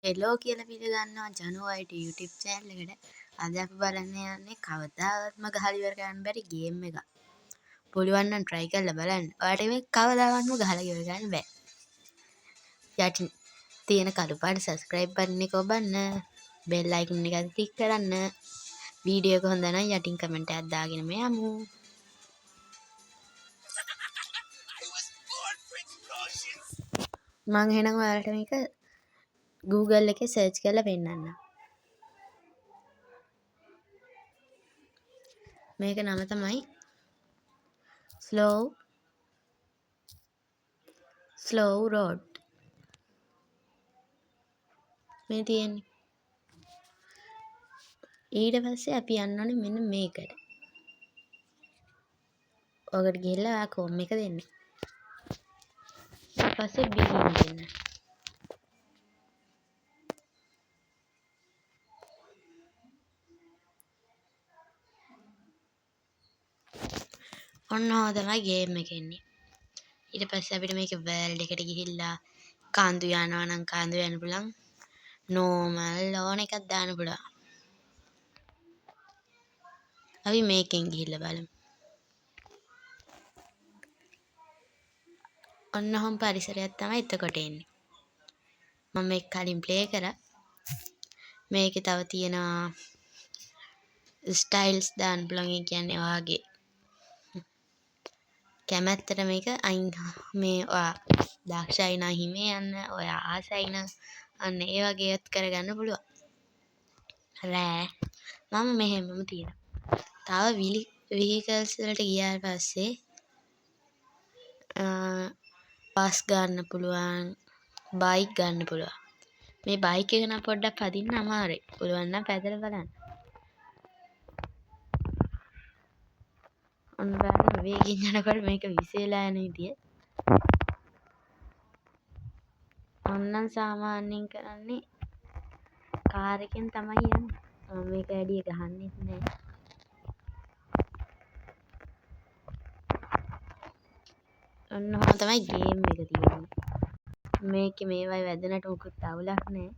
Hello කියලා පිළිගන්නවා ජනුවයිට YouTube channel එකට. අද අපි බලන්න යන්නේ කවදාවත්ම ගහලා ඉවර කරන්න බැරි ගේම් එකක්. පුළුවන් නම් try කරලා බලන්න. ඔයාලට මේක කවදාවත්ම ගහලා ඉවර කරන්න බෑ. යටින් තියෙන කළු පාට subscribe button එක ඔබන්න. bell icon එක click කරන්න. වීඩියෝ එක හොඳ නම් යටින් comment එකක් දාගෙන යමු. මම එහෙනම් ඔයාලට මේක Google එකේ search කරලා පෙන්නන්නම්. මේක නම තමයි slow road මේ තියෙන්නේ. ඊට පස්සේ අපි යන්න ඕනේ මෙන්න මේකට. ඔකට ගිහලා ආ කොම් එක දෙන්න. ඊට පස්සේ begin දෙන්න. ඔන්න ඔය තමයි ගේම් එක එන්නේ. ඊට පස්සේ අපිට මේක world එකට ගිහිල්ලා කඳු යනවා නම් කඳු යන්න පුළුවන්. normal ඕන එකක් දාන්න පුළුවන්. අපි මේකෙන් ගිහිල්ලා බලමු. ඔන්න ඔහොම පරිසරයක් තමයි එතකොට එන්නේ. මම මේක කලින් ප්ලේ කරා. මේකේ තව තියෙනවා ස්ටයිල්ස් දාන්න පුළුවන්. ඒ කියන්නේ ඔයාගේ කැමැත්තට මේක අයින් මේ ඔයා දක්ෂයි නම් හිමේ යන්න, ඔයා ආසයි නම් අන්න ඒ වගේ ඒත් කරගන්න පුළුවන්. රෑ මම මෙහෙමම තියෙනවා. තව vehicles වලට ගියාට පස්සේ බස් ගන්න පුළුවන්, බයික් ගන්න පුළුවන්. මේ බයික් එක නම් පොඩ්ඩක් පදින්න අමාරුයි. පුළුවන් නම් පැදලා බලන්න. ඔන්න බලන්න වේගෙන් යනකොට මේක විසිරලා යන විදිය. ඔන්නම් සාමාන්‍යයෙන් කරන්නේ කාර් එකෙන් තමයි යන්නේ. මම මේක වැඩි ගහන්නෙත් නෑ. ඔන්න ඔහොම තමයි ගේම් එක තියෙන්නේ. මේකේ මේවයි වැදනට මොකුත් අවුලක් නෑ.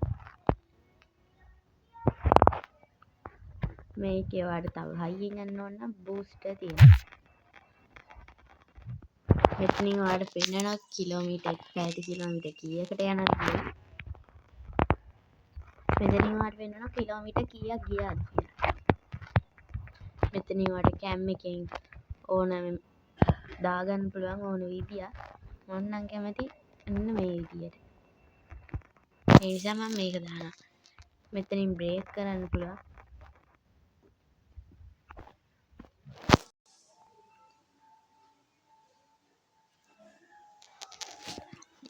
මේකේ ඔයාලට තව හයියෙන් යන්න ඕන නම් බූස්ටර් තියෙනවා. මෙතනින් ඔයාලට පෙන්නනවා කිලෝමීටර් පැයට කිලෝමීටර් කීයකට යනවද කියලා. මෙතනින් ඔයාලට පෙන්නනවා කිලෝමීටර් කීයක් ගියාද කියලා. මෙතනින් ඔයාලට කැම් එකෙන් ඕනම දාගන්න පුළුවන් ඕන විදියක්. මම නම් කැමති අන්න මේ විදියට. ඒ නිසා මම මේක දානවා. මෙතනින් බ්‍රේක් කරන්න පුළුවන්.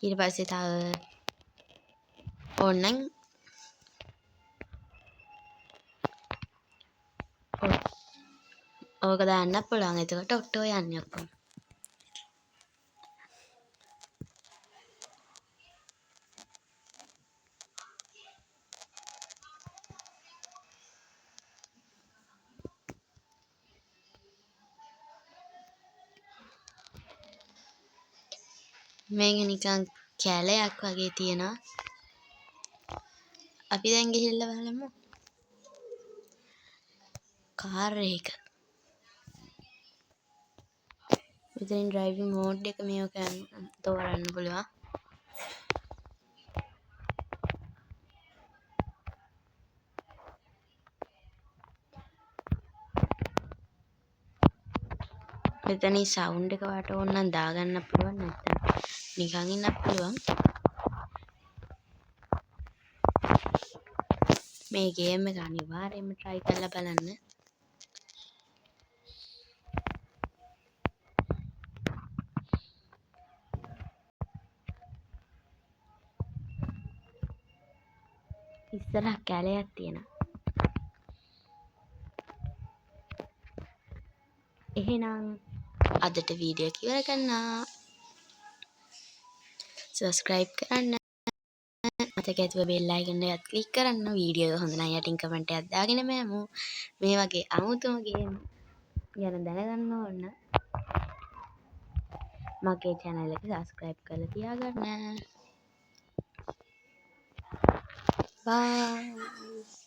ඊට පස්සේ තව ඕනනම් ඕක දාන්න පුළුවන්. එතකොට ඔටෝ යන්නේ ඔක්කොම. මේක නිකන් කැලයක් වගේ තියෙනවා. අපි දැන් ගිහිල්ලා බලමු කාර් එක. මෙතනින් ඩ්‍රයිවිං මෝඩ් එක මේක තෝරන්න පුළුවන්. මෙතනින් සවුන්ඩ් එක වට ඕන නම් දාගන්න පුළුවන්. නැත්නම් නිකන් ඉන්නත් පුළුවන්. මේ ගේම් එක අනිවාර්යයෙන්ම try කරලා බලන්න. ඉස්සරහ කැලයක් තියෙනවා. එහෙනම් අදට වීඩියෝ එක ඉවර කරනවා. subscribe කරන්න. මතක ඇතුව bell icon එකත් click කරන්න. වීඩියෝ එක හොඳ නම් යටින් comment එකක් දාගෙන යමු. මේ වගේ අමුතුම ගේම් ගැන දැනගන්න ඕන මගේ channel එක subscribe කරලා තියාගන්න. බයි.